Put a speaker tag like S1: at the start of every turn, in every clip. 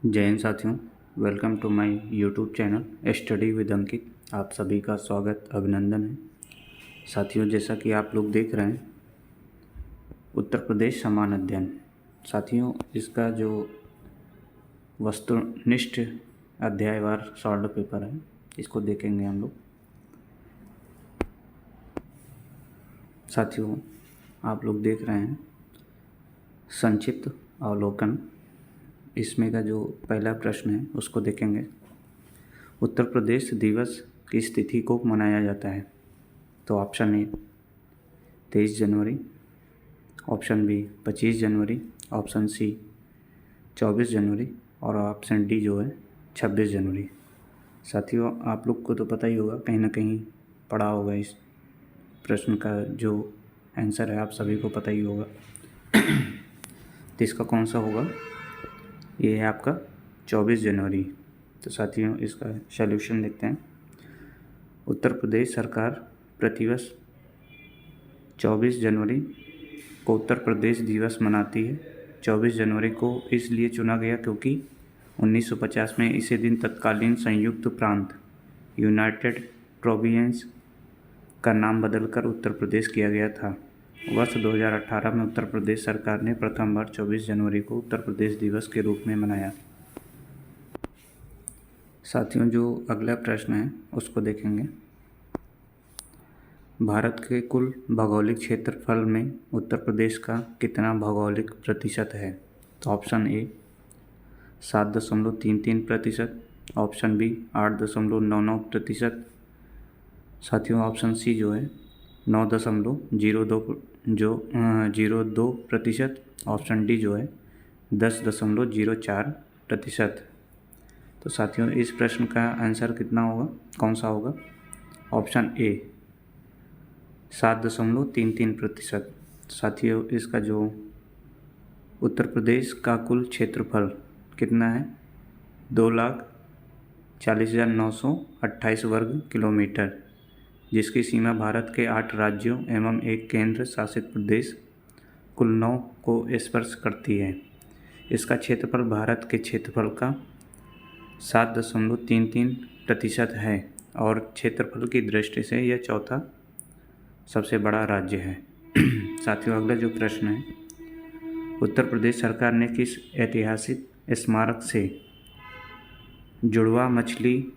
S1: जय हिंद साथियों, welcome to my YouTube channel study with Ankit. आप सभी का स्वागत अभिनंदन है। साथियों, जैसा कि आप लोग देख रहे हैं, उत्तर प्रदेश समान अध्ययन। साथियों, इसका जो वस्तुनिष्ठ अध्यायवार सॉल्व पेपर है, इसको देखेंगे हम लोग। साथियों, आप लोग देख रहे हैं संक्षिप्त अवलोकन। इसमें का जो पहला प्रश्न है उसको देखेंगे। उत्तर प्रदेश दिवस किस तिथि को मनाया जाता है? तो ऑप्शन ए 23 जनवरी, ऑप्शन बी 25 जनवरी, ऑप्शन सी 24 जनवरी और ऑप्शन डी जो है 26 जनवरी। साथियों, आप लोग को तो पता ही होगा, कहीं ना कहीं पढ़ा होगा। इस प्रश्न का जो आंसर है आप सभी को पता ही होगा। तो इसका कौन सा होगा? ये है आपका 24 जनवरी। तो साथियों, इसका सॉल्यूशन देखते हैं। उत्तर प्रदेश सरकार प्रतिवर्ष 24 जनवरी को उत्तर प्रदेश दिवस मनाती है। 24 जनवरी को इसलिए चुना गया क्योंकि 1950 में इसे दिन तत्कालीन संयुक्त प्रांत यूनाइटेड प्रोविंस का नाम बदलकर उत्तर प्रदेश किया गया था। वर्ष 2018 में उत्तर प्रदेश सरकार ने प्रथम बार 24 जनवरी को उत्तर प्रदेश दिवस के रूप में मनाया। साथियों, जो अगला प्रश्न है उसको देखेंगे। भारत के कुल भौगोलिक क्षेत्रफल में उत्तर प्रदेश का कितना भौगोलिक प्रतिशत है? तो ऑप्शन ए 7.33%, ऑप्शन बी 8.99%, साथियों ऑप्शन सी जो है 9.02%, ऑप्शन डी जो है 10.04%। तो साथियों, इस प्रश्न का आंसर कितना होगा, कौन सा होगा? Option A 7.33%। साथियों, इसका जो उत्तर प्रदेश का कुल क्षेत्रफल कितना है? 2,40,928 वर्ग किलोमीटर, जिसकी सीमा भारत के 8 राज्यों एवं एक केंद्र शासित प्रदेश कुल 9 को स्पर्श करती है। इसका क्षेत्रफल भारत के क्षेत्रफल का 7.33% है और क्षेत्रफल की दृष्टि से यह चौथा सबसे बड़ा राज्य है। साथियों, अगला जो प्रश्न है, उत्तर प्रदेश सरकार ने किस ऐतिहासिक स्मारक से जुड़वा मछली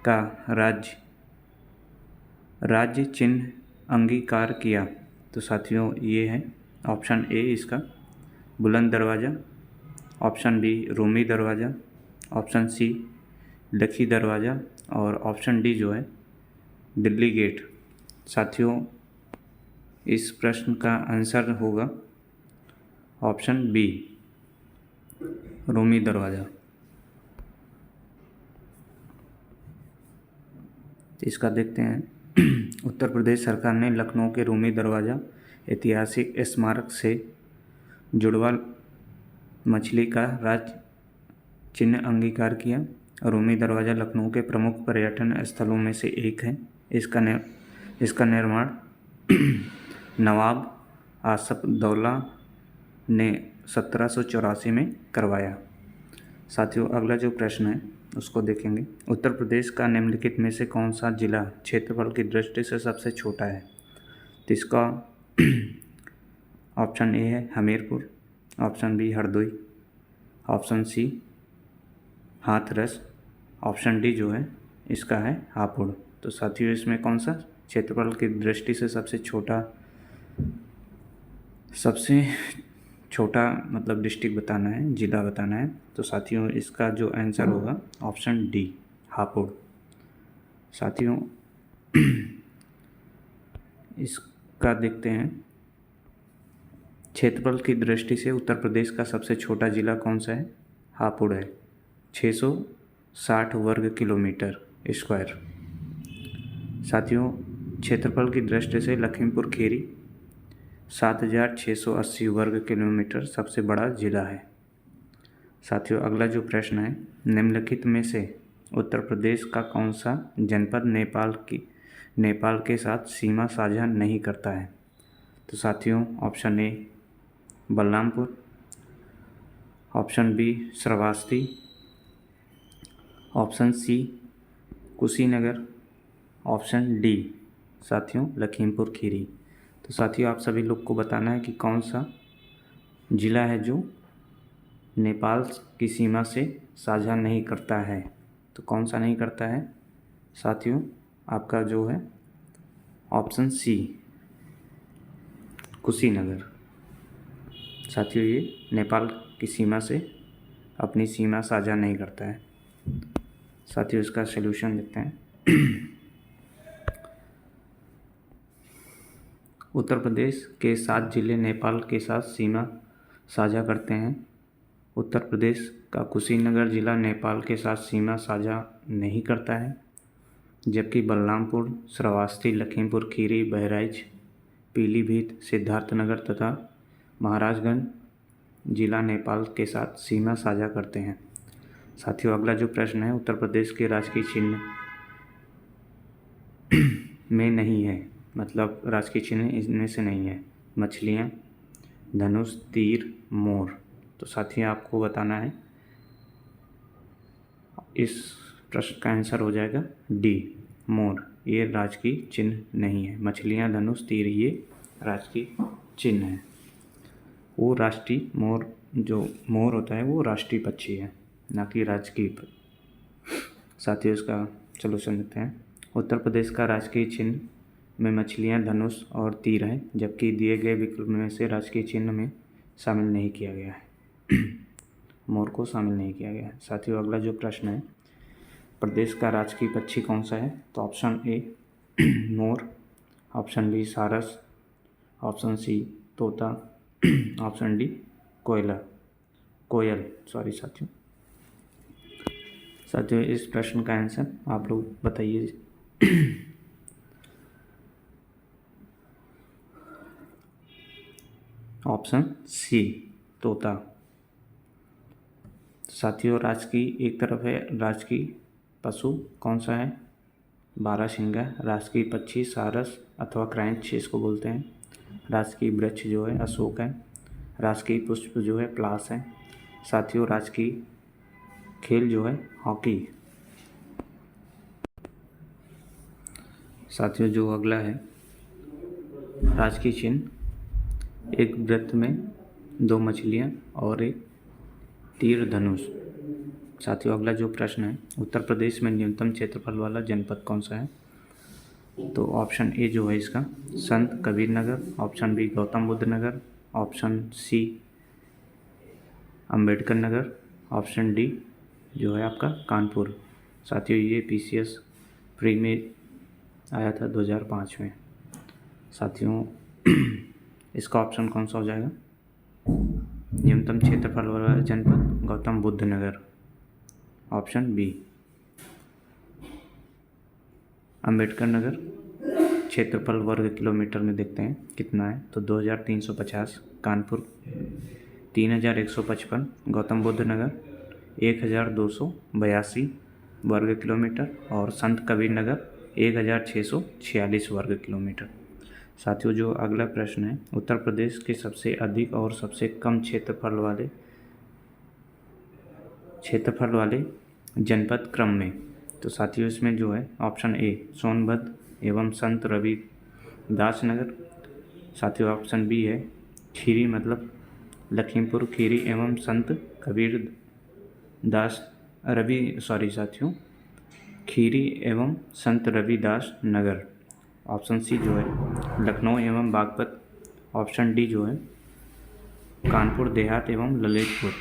S1: का राज्य चिन्ह अंगीकार किया? तो साथियों, ये है ऑप्शन ए इसका बुलंद दरवाज़ा, ऑप्शन बी रूमी दरवाज़ा, ऑप्शन सी लखी दरवाज़ा और ऑप्शन डी जो है दिल्ली गेट। साथियों, इस प्रश्न का आंसर होगा ऑप्शन बी रूमी दरवाज़ा। इसका देखते हैं। उत्तर प्रदेश सरकार ने लखनऊ के रूमी दरवाज़ा ऐतिहासिक स्मारक से जुड़वा मछली का राज्य चिन्ह अंगीकार किया। रूमी दरवाज़ा लखनऊ के प्रमुख पर्यटन स्थलों में से एक है। इसका निर्माण नवाब आसफउद्दौला ने 1784 में करवाया। साथियों, अगला जो प्रश्न है उसको देखेंगे। उत्तर प्रदेश का निम्नलिखित में से कौन सा जिला क्षेत्रफल की दृष्टि से सबसे छोटा है? तो इसका ऑप्शन ए है Hamirpur, option B Hardoi, option C Hathras, option D जो है इसका है हापुड़। तो साथियों, इसमें कौन सा क्षेत्रफल की दृष्टि से सबसे छोटा मतलब डिस्ट्रिक्ट बताना है, जिला बताना है? तो साथियों, इसका जो आंसर होगा ऑप्शन डी हापुड़। साथियों, इसका देखते हैं। क्षेत्रफल की दृष्टि से उत्तर प्रदेश का सबसे छोटा जिला कौन सा है? हापुड़ है, 660 वर्ग किलोमीटर स्क्वायर। साथियों, क्षेत्रफल की दृष्टि से लखीमपुर खीरी 7,680 वर्ग किलोमीटर सबसे बड़ा जिला है। साथियों, अगला जो प्रश्न है, निम्नलिखित में से उत्तर प्रदेश का कौन सा जनपद नेपाल के साथ सीमा साझा नहीं करता है? तो साथियों, option A Balrampur, option B Shravasti, option C Kushinagar, option D साथियों लखीमपुर खीरी। तो साथियों आप सभी लोग को बताना है कि कौन सा ज़िला है जो नेपाल की सीमा से साझा नहीं करता है। तो कौन सा नहीं करता है साथियों, आपका जो है ऑप्शन सी कुशीनगर। साथियों ये नेपाल की सीमा से अपनी सीमा साझा नहीं करता है। साथियों इसका सलूशन देखते हैं। उत्तर प्रदेश के 7 जिले नेपाल के साथ सीमा साझा करते हैं। उत्तर प्रदेश का कुशीनगर जिला नेपाल के साथ सीमा साझा नहीं करता है, जबकि बलरामपुर, श्रावस्ती, लखीमपुर खीरी, बहराइच, पीलीभीत, सिद्धार्थनगर तथा महाराजगंज जिला नेपाल के साथ सीमा साझा करते हैं। साथियों अगला जो प्रश्न है, उत्तर प्रदेश के राजकीय चिन्ह में नहीं है, मतलब राजकीय चिन्ह इनमें से नहीं है। मछलियाँ, धनुष, तीर, मोर। तो साथियों आपको बताना है, इस प्रश्न का आंसर हो जाएगा डी मोर। ये राजकीय चिन्ह नहीं है। मछलियाँ, धनुष, तीर ये राजकीय चिन्ह है। वो राष्ट्रीय मोर, जो मोर होता है वो राष्ट्रीय पक्षी है, ना कि राजकीय। साथियों इसका सलूशन देते हैं। उत्तर प्रदेश का राजकीय चिन्ह में मछलियाँ, धनुष और तीर है, जबकि दिए गए विकल्प में से राजकीय चिन्ह में शामिल नहीं किया गया है। मोर को शामिल नहीं किया गया है। साथियों अगला जो प्रश्न है, प्रदेश का राजकीय पक्षी कौन सा है? तो ऑप्शन ए मोर, ऑप्शन बी सारस, ऑप्शन सी तोता, ऑप्शन डी कोयल। सॉरी साथियों इस प्रश्न का आंसर आप लोग बताइए। ऑप्शन सी तोता। साथियों राजकीय एक तरफ है, राजकीय पशु कौन सा है? बारहसिंगा। राजकीय पक्षी सारस अथवा क्रैंच इसको बोलते हैं। राजकीय वृक्ष जो है अशोक है। राजकीय पुष्प जो है पलाश है। साथियों राजकीय खेल जो है हॉकी। साथियों जो अगला है, राजकीय चिन्ह एक वृत्त में 2 मछलियाँ और एक तीर धनुष। साथियों अगला जो प्रश्न है, उत्तर प्रदेश में न्यूनतम क्षेत्रफल वाला जनपद कौन सा है? तो ऑप्शन ए जो है इसका संत Kabir Nagar, option B Gautam Buddha Nagar, option C Ambedkar Nagar, option D जो है आपका कानपुर। साथियों ये पीसीएस प्री में आया था 2005 में। साथियों इसका ऑप्शन कौन सा हो जाएगा? न्यूनतम क्षेत्रफल वाला जनपद गौतम बुद्ध नगर, ऑप्शन बी। अंबेडकर नगर क्षेत्रफल वर्ग किलोमीटर में देखते हैं कितना है, तो 2350। कानपुर 3155। गौतम बुद्ध नगर 1282 वर्ग किलोमीटर और संत कबीर नगर 1646 वर्ग किलोमीटर। साथियों जो अगला प्रश्न है, उत्तर प्रदेश के सबसे अधिक और सबसे कम क्षेत्रफल वाले जनपद क्रम में। तो साथियों इसमें जो है ऑप्शन ए सोनभद्र एवं संत रविदास नगर। साथियों ऑप्शन बी है खीरी, मतलब लखीमपुर खीरी एवं संत साथियों खीरी एवं संत रविदास नगर। ऑप्शन सी जो है लखनऊ एवं बागपत। ऑप्शन डी जो है कानपुर देहात एवं ललितपुर।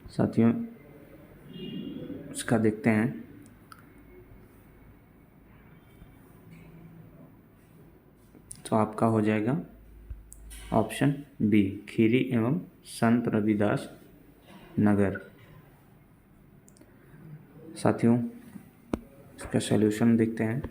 S1: साथियों इसका देखते हैं, तो आपका हो जाएगा ऑप्शन बी खीरी एवं संत रविदास नगर। साथियों इसका सलूशन देखते हैं।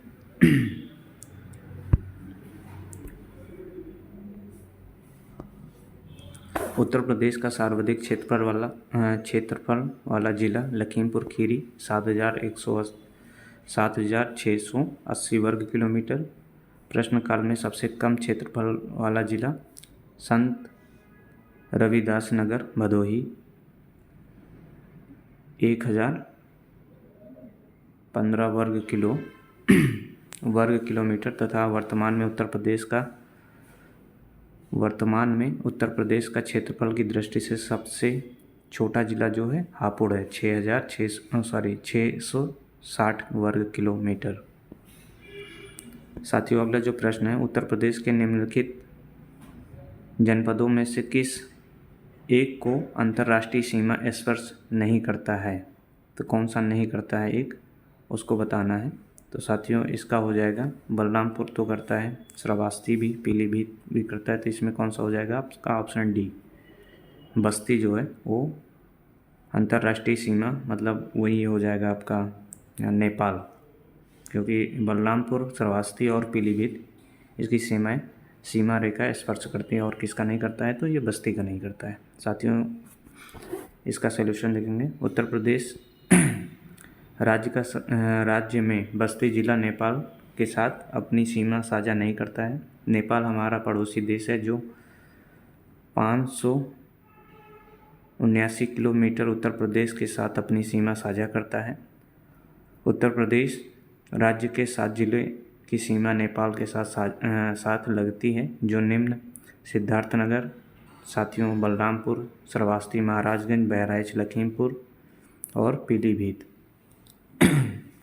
S1: उत्तर प्रदेश का सर्वाधिक क्षेत्रफल वाला जिला लखीमपुर खीरी 7,680 वर्ग किलोमीटर। प्रश्नकाल में सबसे कम क्षेत्रफल वाला जिला संत रविदास नगर भदोही 1015 वर्ग किलोमीटर तथा वर्तमान में उत्तर प्रदेश का क्षेत्रफल की दृष्टि से सबसे छोटा जिला जो है हापुड़ है, 660 वर्ग किलोमीटर। साथियों, अगला जो प्रश्न है, उत्तर प्रदेश के निम्नलिखित जनपदों में से किस एक को अंतर्राष्ट्रीय सीमा स्पर्श नहीं करता है? तो कौन सा नहीं करता है एक, उसको बताना है। तो साथियों, इसका हो जाएगा बलरामपुर तो करता है, श्रावस्ती भी, पीलीभीत भी करता है। तो इसमें कौन सा हो जाएगा आपका? ऑप्शन डी, बस्ती जो है वो अंतर्राष्ट्रीय सीमा, मतलब वही हो जाएगा आपका नेपाल, क्योंकि बलरामपुर, श्रावस्ती और पीलीभीत इसकी सीमा रेखा स्पर्श करती है, और किसका नहीं करता है? तो ये बस्ती का नहीं करता है। साथियों, इसका सलूशन देखेंगे। उत्तर प्रदेश राज्य में बस्ती जिला नेपाल के साथ अपनी सीमा साझा नहीं करता है। नेपाल हमारा पड़ोसी देश है जो 579 किलोमीटर उत्तर प्रदेश के साथ अपनी सीमा साझा करता है। उत्तर प्रदेश राज्य के 7 जिले की सीमा नेपाल के साथ लगती है, जो निम्न: सिद्धार्थनगर, साथियों बलरामपुर, श्रावस्ती, महाराजगंज, बहराइच, लखीमपुर और पीलीभीत।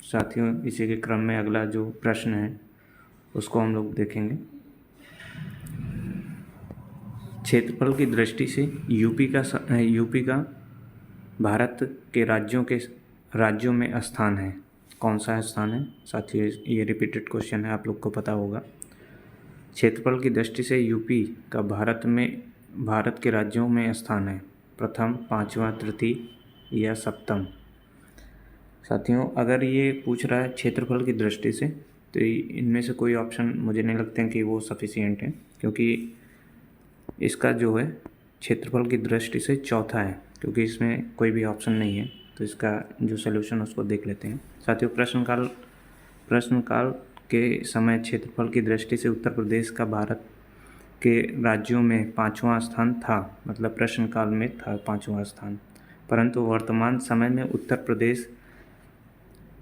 S1: साथियों, इसी के क्रम में अगला जो प्रश्न है उसको हम लोग देखेंगे। क्षेत्रफल की दृष्टि से यूपी का भारत के राज्यों में स्थान है। कौन सा स्थान है? साथियों, ये रिपीटेड क्वेश्चन है, आप लोग को पता होगा। क्षेत्रफल की दृष्टि से यूपी का भारत के राज्यों में स्थान है, प्रथम, पाँचवा, तृतीय या सप्तम। साथियों, अगर ये पूछ रहा है क्षेत्रफल की दृष्टि से, तो इनमें से कोई ऑप्शन मुझे नहीं लगते हैं कि वो सफिशिएंट है, क्योंकि इसका जो है क्षेत्रफल की दृष्टि से चौथा है, क्योंकि इसमें कोई भी ऑप्शन नहीं है। तो इसका जो सलूशन उसको देख लेते हैं। साथियों, प्रश्नकाल के समय क्षेत्रफल की दृष्टि से उत्तर प्रदेश का भारत के राज्यों में 5वां स्थान था, मतलब प्रश्नकाल में था 5वां स्थान, परंतु वर्तमान समय में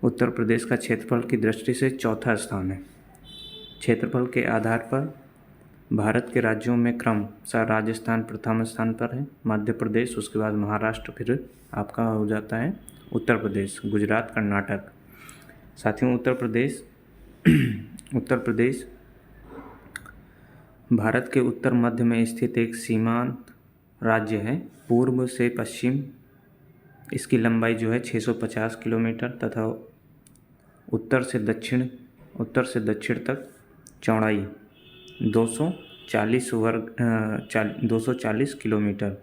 S1: उत्तर प्रदेश का क्षेत्रफल की दृष्टि से चौथा स्थान है। क्षेत्रफल के आधार पर भारत के राज्यों में क्रमशः राजस्थान प्रथम स्थान पर है, मध्य प्रदेश, उसके बाद महाराष्ट्र, फिर आपका हो जाता है उत्तर प्रदेश, गुजरात, कर्नाटक। साथियों, उत्तर प्रदेश भारत के उत्तर मध्य में स्थित एक सीमांत राज्य है। पूर्व से पश्चिम इसकी लंबाई जो है 650 किलोमीटर तथा उत्तर से दक्षिण तक चौड़ाई 240 किलोमीटर।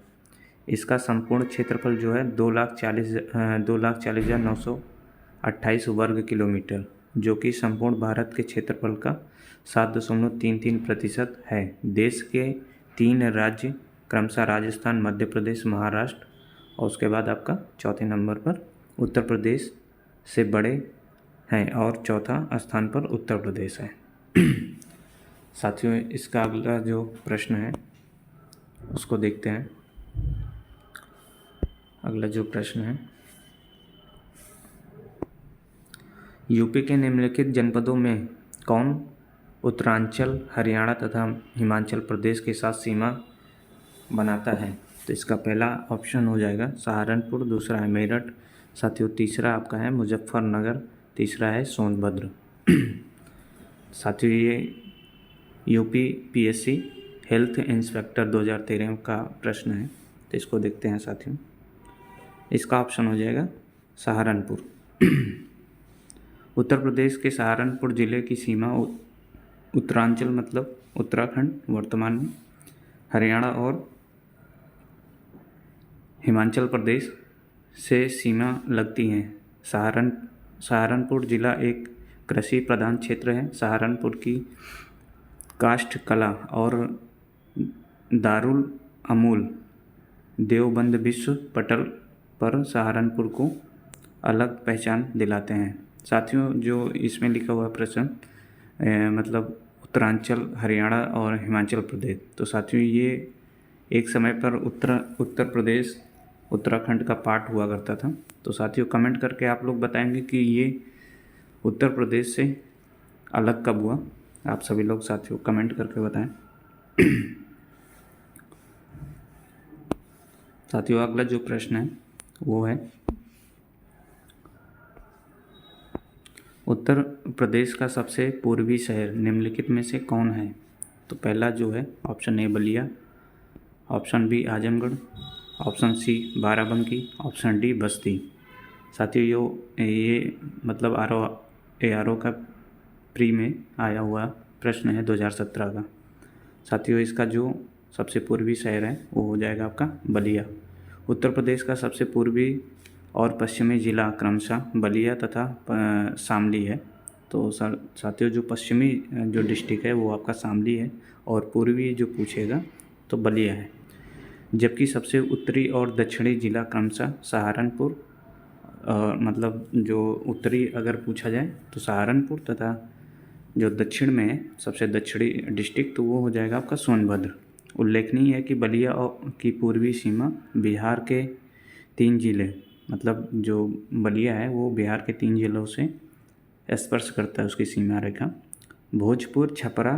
S1: इसका संपूर्ण क्षेत्रफल जो है 2,40,928 वर्ग किलोमीटर, जो कि संपूर्ण भारत के क्षेत्रफल का 7.33% है। देश के 3 राज्य क्रमशः राजस्थान, मध्य प्रदेश, महाराष्ट्र, और उसके बाद आपका चौथे नंबर पर उत्तर प्रदेश से बड़े हैं, और चौथा स्थान पर उत्तर प्रदेश है। साथियों, इसका अगला जो प्रश्न है उसको देखते हैं। अगला जो प्रश्न है, यूपी के निम्नलिखित जनपदों में कौन उत्तरांचल, हरियाणा तथा हिमाचल प्रदेश के साथ सीमा बनाता है? तो इसका पहला ऑप्शन हो जाएगा सहारनपुर, दूसरा है मेरठ, साथियों तीसरा आपका है मुजफ्फरनगर, तीसरा है सोनभद्र। साथियों, ये यूपी PSC हेल्थ इंस्पेक्टर 2013 का प्रश्न है, तो इसको देखते हैं साथियों। इसका ऑप्शन हो जाएगा सहारनपुर। उत्तर प्रदेश के सहारनपुर जिले की सीमा उत्तरांचल मतलब उत्तराखंड वर्तमान में, हरियाणा और हिमाचल प्रदेश से सीमा लगती हैं। सहारनपुर जिला एक कृषि प्रधान क्षेत्र है। सहारनपुर की काष्ठ कला और दारुल अमूल देवबंद विश्व पटल पर सहारनपुर को अलग पहचान दिलाते हैं। साथियों, जो इसमें लिखा हुआ प्रश्न मतलब उत्तरांचल, हरियाणा और हिमाचल प्रदेश, तो साथियों ये एक समय पर उत्तर प्रदेश उत्तराखंड का पार्ट हुआ करता था। तो साथियों कमेंट करके आप लोग बताएंगे कि ये उत्तर प्रदेश से अलग कब हुआ। आप सभी लोग साथियों कमेंट करके बताएं। साथियों अगला जो प्रश्न है वो है, उत्तर प्रदेश का सबसे पूर्वी शहर निम्नलिखित में से कौन है। तो पहला जो है option A Ballia, option B Azamgarh, option C Barabanki, option D Basti. साथियों ये मतलब ARO का प्री में आया हुआ प्रश्न है 2017 का। साथियों इसका जो सबसे पूर्वी शहर है वो हो जाएगा आपका बलिया। उत्तर प्रदेश का सबसे पूर्वी और पश्चिमी जिला क्रमशः बलिया तथा शामली है। तो साथियों जो पश्चिमी जो डिस्ट्रिक्ट है वो आपका शामली है और पूर्वी जो पूछेगा तो बलिया है। जबकि सबसे उत्तरी और दक्षिणी जिला क्रमशः सहारनपुर, मतलब जो उत्तरी अगर पूछा जाए तो सहारनपुर तथा जो दक्षिण में है सबसे दक्षिणी डिस्ट्रिक्ट तो वो हो जाएगा आपका सोनभद्र। उल्लेखनीय है कि बलिया की पूर्वी सीमा बिहार के 3 जिले, मतलब जो बलिया है वो बिहार के 3 जिलों से स्पर्श करता है, उसकी सीमा रेखा भोजपुर, छपरा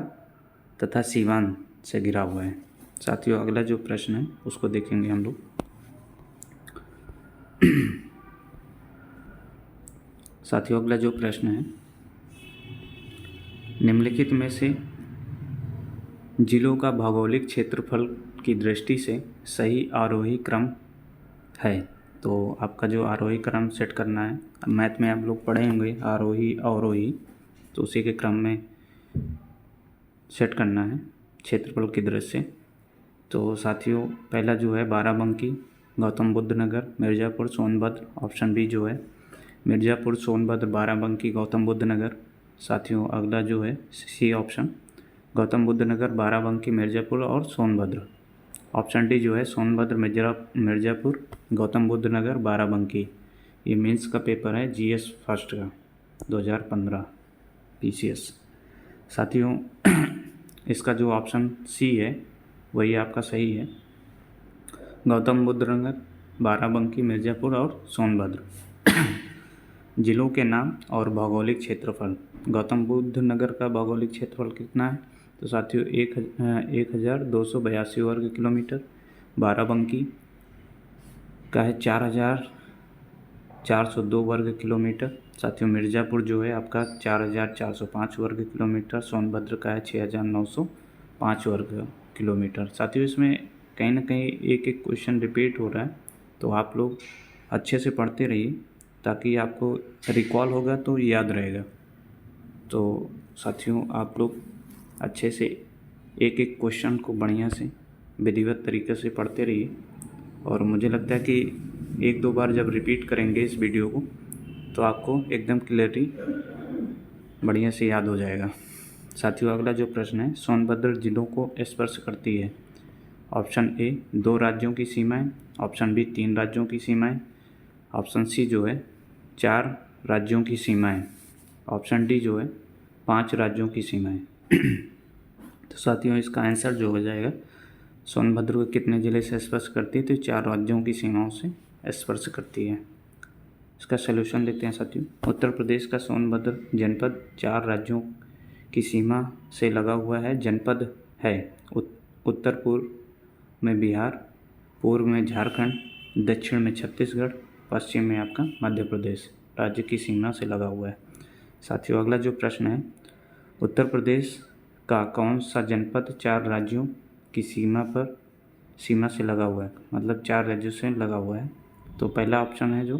S1: तथा सीवान से घिरा हुआ है। साथियों अगला जो प्रश्न है उसको देखेंगे हम लोग। साथियों अगला जो प्रश्न है, निम्नलिखित में से जिलों का भौगोलिक क्षेत्रफल की दृष्टि से सही आरोही क्रम है। तो आपका जो आरोही क्रम सेट करना है, मैथ में आप लोग पढ़े होंगे आरोही अवरोही, तो उसी के क्रम में सेट करना है क्षेत्रफल की दृष्टि से। तो साथियों पहला जो है बाराबंकी, गौतम बुद्ध नगर, मिर्ज़ापुर, सोनभद्र। ऑप्शन बी जो है मिर्ज़ापुर, सोनभद्र, बाराबंकी, गौतम बुद्ध नगर। साथियों अगला जो है सी ऑप्शन गौतम बुद्ध नगर, बाराबंकी, मिर्ज़ापुर और सोनभद्र। ऑप्शन डी जो है सोनभद्र, मिर्ज़ापुर, गौतम बुद्ध नगर, बाराबंकी। ये मेंस का पेपर है GS फर्स्ट का 2015 PCS। साथियों इसका जो ऑप्शन सी है वही आपका सही है, गौतम बुद्ध नगर, बाराबंकी, मिर्ज़ापुर और सोनभद्र। जिलों के नाम और भौगोलिक क्षेत्रफल। गौतम बुद्ध नगर का भौगोलिक क्षेत्रफल कितना है, तो साथियों 1282 वर्ग किलोमीटर। बाराबंकी का है 4402 वर्ग किलोमीटर। साथियों मिर्ज़ापुर जो है आपका 4405 वर्ग किलोमीटर। सोनभद्र का है 6905 वर्ग किलोमीटर। साथियों इसमें कहीं ना कहीं एक एक क्वेश्चन रिपीट हो रहा है, तो आप लोग अच्छे से पढ़ते रहिए ताकि आपको रिकॉल होगा तो याद रहेगा। तो साथियों आप लोग अच्छे से एक एक क्वेश्चन को बढ़िया से विधिवत तरीके से पढ़ते रहिए, और मुझे लगता है कि 1-2 बार जब रिपीट करेंगे इस वीडियो को तो आपको एकदम क्लियरली बढ़िया से याद हो जाएगा। साथियों अगला जो प्रश्न है, सोनभद्र जिलों को स्पर्श करती है। ऑप्शन ए 2 राज्यों की सीमाएं, ऑप्शन बी 3 राज्यों की सीमाएं, ऑप्शन सी जो है 4 राज्यों की सीमाएं, ऑप्शन डी जो है 5 राज्यों की सीमाएं। तो साथियों इसका आंसर जो हो जाएगा, सोनभद्र को कितने ज़िले से स्पर्श करती है, तो 4 राज्यों की सीमाओं से स्पर्श करती है। इसका सलूशन देखते हैं साथियों। उत्तर प्रदेश का सोनभद्र जनपद 4 राज्यों की सीमा से लगा हुआ है। जनपद है उत्तर पूर्व में बिहार, पूर्व में झारखंड, दक्षिण में छत्तीसगढ़, पश्चिम में आपका मध्य प्रदेश राज्य की सीमा से लगा हुआ है। साथियों अगला जो प्रश्न है, उत्तर प्रदेश का कौन सा जनपद 4 राज्यों की सीमा से लगा हुआ है, मतलब 4 राज्यों से लगा हुआ है। तो पहला ऑप्शन है जो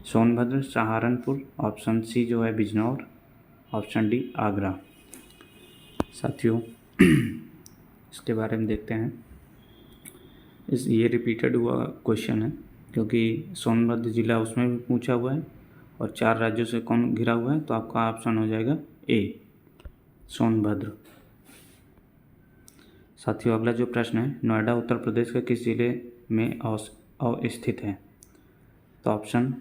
S1: सोनभद्र, सहारनपुर, ऑप्शन सी जो है बिजनौर, ऑप्शन डी आगरा। साथियों इसके बारे में देखते हैं। ये रिपीटेड हुआ क्वेश्चन है क्योंकि सोनभद्र जिला उसमें भी पूछा हुआ है और 4 राज्यों से कौन घिरा हुआ है, तो आपका ऑप्शन हो जाएगा ए सोनभद्र। साथियों अगला जो प्रश्न है, नोएडा उत्तर प्रदेश के किस जिले में अवस्थित है। तो option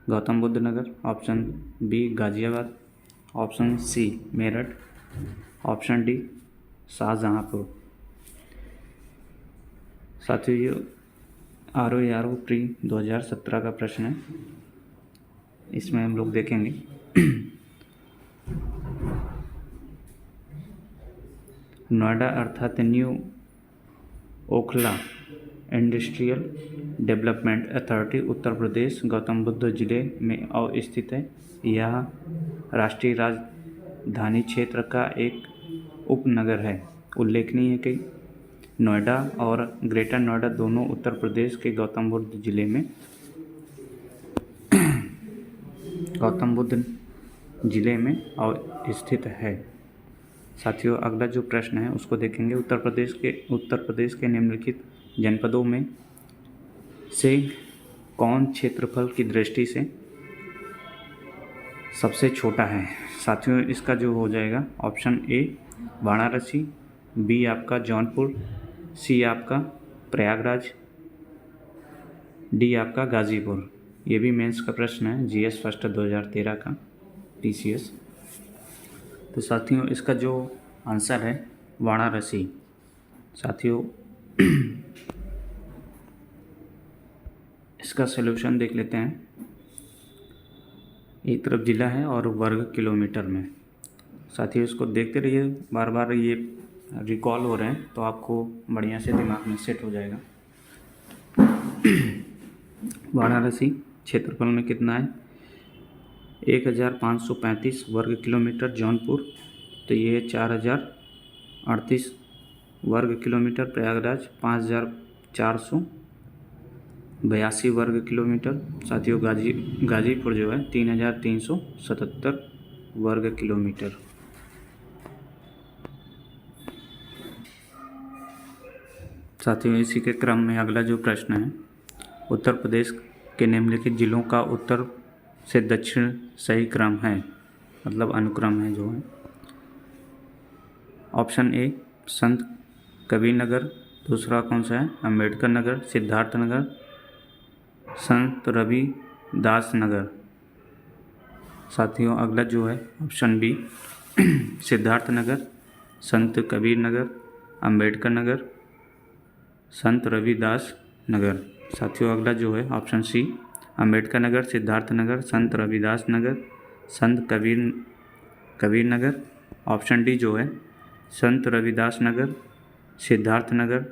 S1: Gautam Buddha Nagar, option B Ghaziabad, option C Meerut, option D Shahjahanpur. साथियों RO प्री 2017 का प्रश्न है, इसमें हम लोग देखेंगे नोएडा अर्थात new Okhla industrial development authority Uttar Pradesh Gautam Buddha जिले में अवस्थित है। यह राष्ट्रीय राजधानी क्षेत्र का एक उपनगर है। उल्लेखनीय है कि नोएडा और ग्रेटर नोएडा दोनों उत्तर प्रदेश के गौतम बुद्ध जिले में अवस्थित है। साथियों, अगला जो प्रश्न है उसको देखेंगे। उत्तर प्रदेश के निम्नलिखित जनपदों में से कौन क्षेत्रफल की दृष्टि से सबसे छोटा है? साथियों, इसका जो हो जाएगा ऑप्शन ए वाराणसी, बी आपका जौनपुर, सी आपका प्रयागराज, डी आपका गाजीपुर। ये भी मेंस का प्रश्न है, जीएस फर्स्ट 2013 का टीसीएस। तो साथियों, इसका जो आंसर है वाराणसी। साथियों, इसका सलूशन देख लेते हैं। एक तरफ जिला है और वर्ग किलोमीटर में। साथियों, इसको देखते रहिए, बार बार ये रिकॉल हो रहे हैं तो आपको बढ़िया से दिमाग में सेट हो जाएगा। वाराणसी क्षेत्रफल में कितना है? 1535 वर्ग किलोमीटर। जौनपुर तो ये 4038 वर्ग किलोमीटर। प्रयागराज 5482 वर्ग किलोमीटर। साथियों, गाजीपुर जो है 3377 वर्ग किलोमीटर। साथियों, इसी के क्रम में अगला जो प्रश्न है, उत्तर प्रदेश के निम्नलिखित जिलों का उत्तर से दक्षिण सही क्रम है, मतलब अनुक्रम है जो है। ऑप्शन ए संत कबीर नगर, दूसरा कौन सा है अम्बेडकर नगर, सिद्धार्थ नगर, संत रविदास नगर। साथियों, अगला जो है ऑप्शन बी सिद्धार्थ नगर, संत कबीर नगर, अम्बेडकर नगर, संत रविदास नगर। साथियों, अगला जो है ऑप्शन सी अम्बेडकर नगर, सिद्धार्थ नगर, संत रविदास नगर, संत कबीर नगर। ऑप्शन डी जो है संत रविदास नगर, सिद्धार्थ नगर,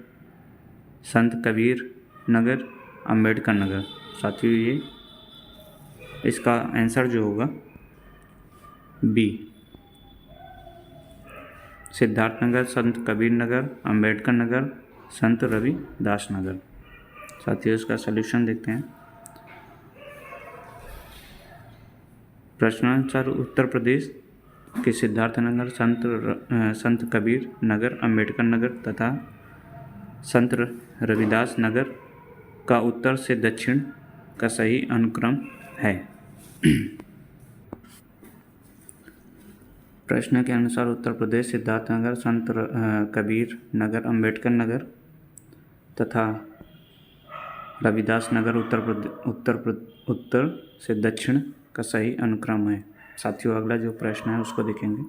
S1: संत कबीर नगर, अम्बेडकर नगर। साथियों, ये इसका आंसर जो होगा बी सिद्धार्थ नगर, संत कबीर नगर, अम्बेडकर नगर, संत रविदास नगर। साथियों, इसका सलूशन देखते हैं। प्रश्नानुसार उत्तर प्रदेश के सिद्धार्थ नगर, संत कबीर नगर, अम्बेडकर नगर तथा संत रविदास नगर का उत्तर से दक्षिण का सही अनुक्रम है। प्रश्न के अनुसार उत्तर प्रदेश सिद्धार्थ नगर, संत कबीर नगर, अम्बेडकर नगर तथा रविदास नगर उत्तर से दक्षिण का सही अनुक्रम है। साथियों, अगला जो प्रश्न है उसको देखेंगे।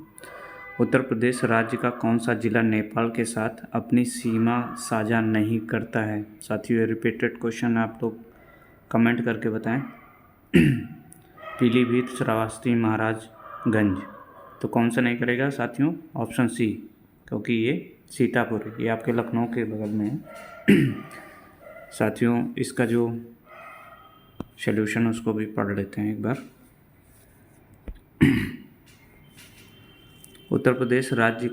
S1: उत्तर प्रदेश राज्य का कौन सा जिला नेपाल के साथ अपनी सीमा साझा नहीं करता है? साथियों, ये रिपीटेड क्वेश्चन आप लोग कमेंट करके बताएं। पीलीभीत, श्रावस्ती, महाराजगंज। तो कौन सा नहीं करेगा साथियों? ऑप्शन सी, क्योंकि ये सीतापुर, ये आपके लखनऊ के बगल में है। साथियों, इसका जो सॉल्यूशन उसको भी पढ़ लेते हैं एक बार। उत्तर प्रदेश राज्य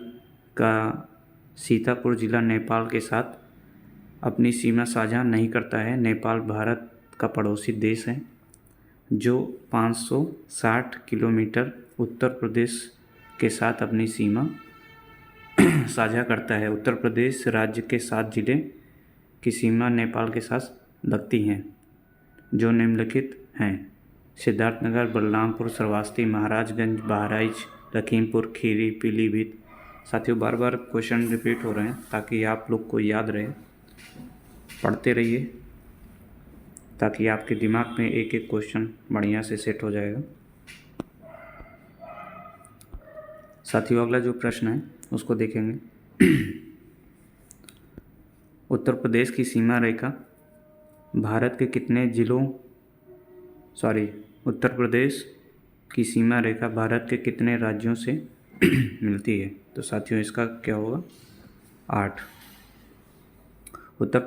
S1: का सीतापुर जिला नेपाल के साथ अपनी सीमा साझा नहीं करता है। नेपाल भारत का पड़ोसी देश है जो 560 किलोमीटर उत्तर प्रदेश के साथ अपनी सीमा साझा करता है। उत्तर प्रदेश राज्य के 7 जिले की सीमा नेपाल के साथ लगती हैं, जो निम्नलिखित हैं: सिद्धार्थनगर, बलरामपुर, श्रावस्ती, महाराजगंज, बहराइच, लखीमपुर खीरी, पीलीभीत। साथियों, बार बार क्वेश्चन रिपीट हो रहे हैं ताकि आप लोग को याद रहे। पढ़ते रहिए ताकि आपके दिमाग में एक एक क्वेश्चन बढ़िया से सेट हो जाएगा। साथियों, अगला जो प्रश्न है उसको देखेंगे। उत्तर प्रदेश की सीमा रेखा भारत के कितने जिलों उत्तर प्रदेश की सीमा रेखा भारत के कितने राज्यों से मिलती है? तो साथियों इसका क्या होगा? 8। उत्तर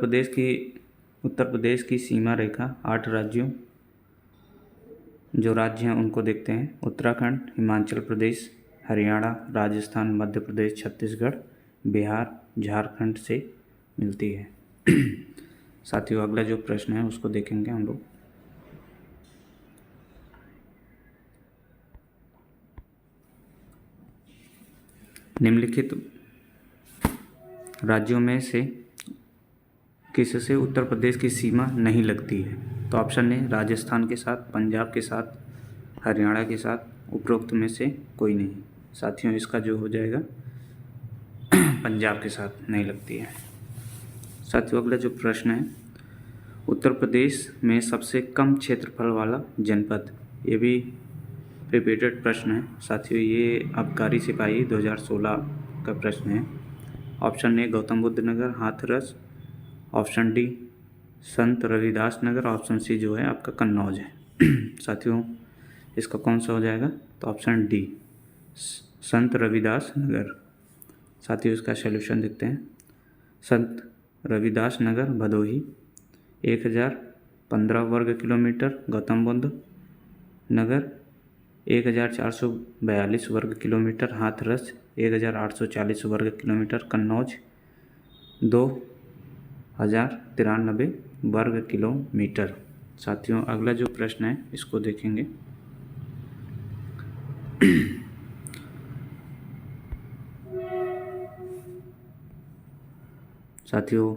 S1: प्रदेश की सीमा रेखा 8 राज्यों, जो राज्य हैं उनको देखते हैं। उत्तराखंड, हिमाचल प्रदेश, हरियाणा, राजस्थान, मध्य प्रदेश, छत्तीसगढ़, बिहार, झारखंड से मिलती है। साथियों अगला जो प्रश्न है उसको देखेंगे हम लोग। निम्नलिखित राज्यों में से किससे उत्तर प्रदेश की सीमा नहीं लगती है? तो ऑप्शन ए राजस्थान के साथ, पंजाब के साथ, हरियाणा के साथ, उपरोक्त में से कोई नहीं। साथियों इसका जो हो जाएगा पंजाब के साथ नहीं लगती है। साथियों अगला जो प्रश्न है, उत्तर प्रदेश में सबसे कम क्षेत्रफल वाला जनपद, ये भी रिपीटेड प्रश्न है। साथियों ये आबकारी सिपाही 2016 का प्रश्न है। ऑप्शन ए गौतम बुद्ध नगर, हाथरस, ऑप्शन डी संत रविदास नगर, ऑप्शन सी जो है आपका कन्नौज है। साथियों इसका कौन सा हो जाएगा? तो ऑप्शन डी संत रविदास नगर। साथियों इसका सॉल्यूशन देखते हैं। संत रविदास नगर भदोही 1015 वर्ग किलोमीटर, गौतम बुद्ध नगर 1442 वर्ग किलोमीटर, हाथरस 1840 वर्ग किलोमीटर, कन्नौज 2093 वर्ग किलोमीटर। साथियों अगला जो प्रश्न है इसको देखेंगे। साथियों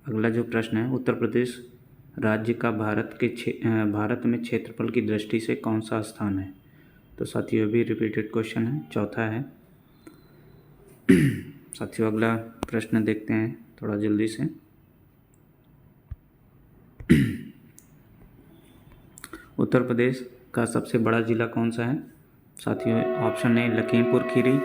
S1: अगला जो प्रश्न है, उत्तर प्रदेश राज्य का भारत में क्षेत्रफल की दृष्टि से कौन सा स्थान है? तो साथियों भी रिपीटेड क्वेश्चन है, चौथा है। साथियों अगला प्रश्न देखते हैं थोड़ा जल्दी से। उत्तर प्रदेश का सबसे बड़ा जिला कौन सा है? साथियों option A Lakhimpur Kheri,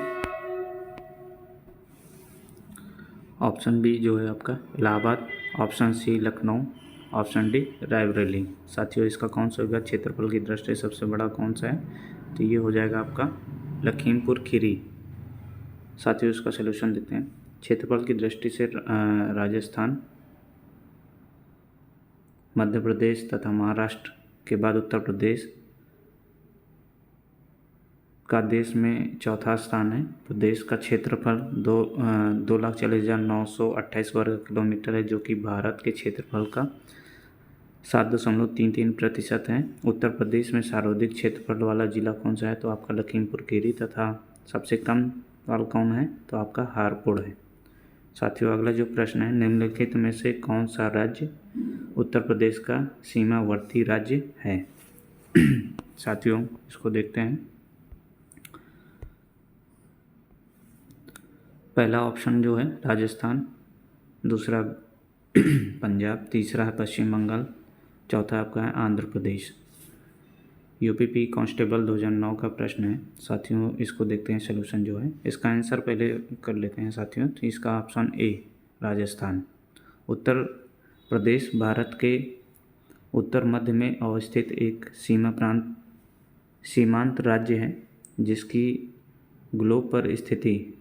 S1: option B जो है आपका Allahabad, option C Lucknow, option D Raebareli. साथियों इसका कौन सा होगा? क्षेत्रफल की दृष्टि से सबसे बड़ा कौन सा है? तो ये हो जाएगा आपका लखीमपुर खीरी। साथियों इसका सलूशन देते हैं। क्षेत्रफल की दृष्टि से राजस्थान, मध्य प्रदेश तथा महाराष्ट्र के बाद उत्तर प्रदेश का देश में चौथा स्थान है। तो देश का क्षेत्रफल 2,40,928 वर्ग किलोमीटर है, जो कि भारत के क्षेत्रफल का 7.33% है। उत्तर प्रदेश में सर्वाधिक क्षेत्रफल वाला जिला कौन सा है? तो आपका लखीमपुर खीरी, तथा सबसे कम वाला कौन है? तो आपका हापुड़ है। साथियों अगला जो प्रश्न है, निम्नलिखित में से कौन सा राज्य उत्तर प्रदेश का सीमावर्ती राज्य है? साथियों इसको देखते हैं। पहला ऑप्शन जो है राजस्थान, दूसरा पंजाब, तीसरा है पश्चिम बंगाल, चौथा आपका है आंध्र प्रदेश। यूपीपी कांस्टेबल 2009 का प्रश्न है। साथियों इसको देखते हैं सलूशन जो है। इसका आंसर पहले कर लेते हैं साथियों। तो इसका ऑप्शन ए राजस्थान। उत्तर प्रदेश भारत के उत्तर मध्य में अवस्थित एक सीमांत राज्य है, जिसकी ग्लोब पर स्थिति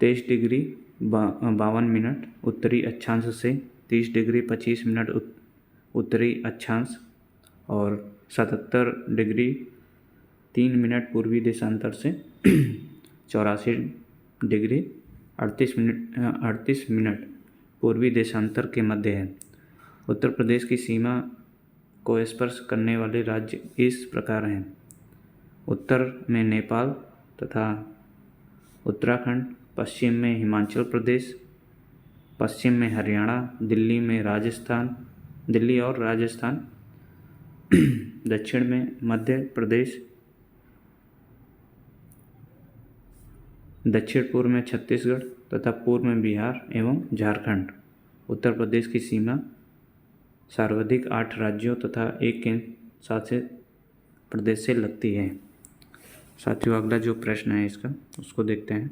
S1: 23 डिग्री 52 मिनट उत्तरी अक्षांश से 30 डिग्री 25 मिनट उत्तरी अक्षांश और 77 डिग्री 3 मिनट पूर्वी देशांतर से 84 डिग्री 38 मिनट पूर्वी देशांतर के मध्य है। उत्तर प्रदेश की सीमा को स्पर्श करने वाले राज्य इस प्रकार हैं: उत्तर में नेपाल तथा उत्तराखंड, पश्चिम में हिमाचल प्रदेश, पश्चिम में हरियाणा, दिल्ली और राजस्थान, दक्षिण में मध्य प्रदेश, दक्षिण पूर्व में छत्तीसगढ़ तथा पूर्व में बिहार एवं झारखंड। उत्तर प्रदेश की सीमा सर्वाधिक 8 राज्यों तथा 1 केंद्र शासित प्रदेश से लगती है। साथियों अगला जो प्रश्न है इसका उसको देखते हैं।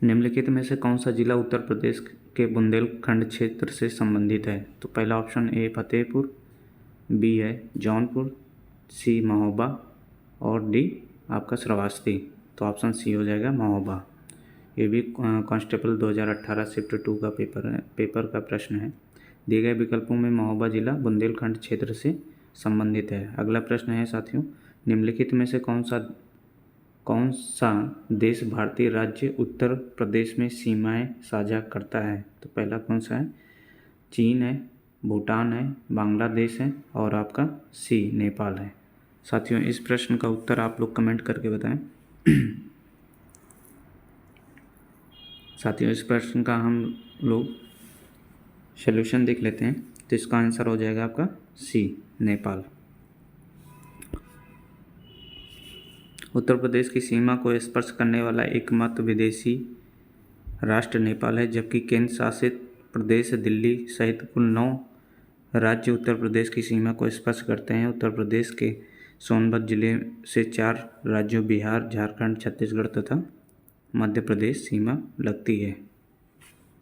S1: निम्नलिखित में से कौन सा जिला उत्तर प्रदेश के बुंदेलखंड क्षेत्र से संबंधित है? तो पहला ऑप्शन ए फतेहपुर, बी है जौनपुर, सी महोबा और डी आपका श्रावस्ती। तो ऑप्शन सी हो जाएगा महोबा। ये भी कांस्टेबल 2018 शिफ्ट 2 का पेपर का प्रश्न है। दिए गए विकल्पों में महोबा जिला बुंदेलखंड क्षेत्र से संबंधित है। अगला प्रश्न है साथियों, निम्नलिखित में से कौन सा देश भारतीय राज्य उत्तर प्रदेश में सीमाएं साझा करता है? तो पहला कौन सा है? चीन है, भूटान है, बांग्लादेश है और आपका सी नेपाल है। साथियों इस प्रश्न का उत्तर आप लोग कमेंट करके बताएं। साथियों इस प्रश्न का हम लोग सॉल्यूशन देख लेते हैं। तो इसका आंसर हो जाएगा आपका सी नेपाल। उत्तर प्रदेश की सीमा को स्पर्श करने वाला एकमात्र विदेशी राष्ट्र नेपाल है, जबकि केंद्र शासित प्रदेश दिल्ली सहित कुल 9 राज्य उत्तर प्रदेश की सीमा को स्पर्श करते हैं। उत्तर प्रदेश के सोनभद्र जिले से 4 राज्यों बिहार, झारखंड, छत्तीसगढ़ तथा मध्य प्रदेश सीमा लगती है।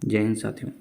S1: जय हिंद साथियों।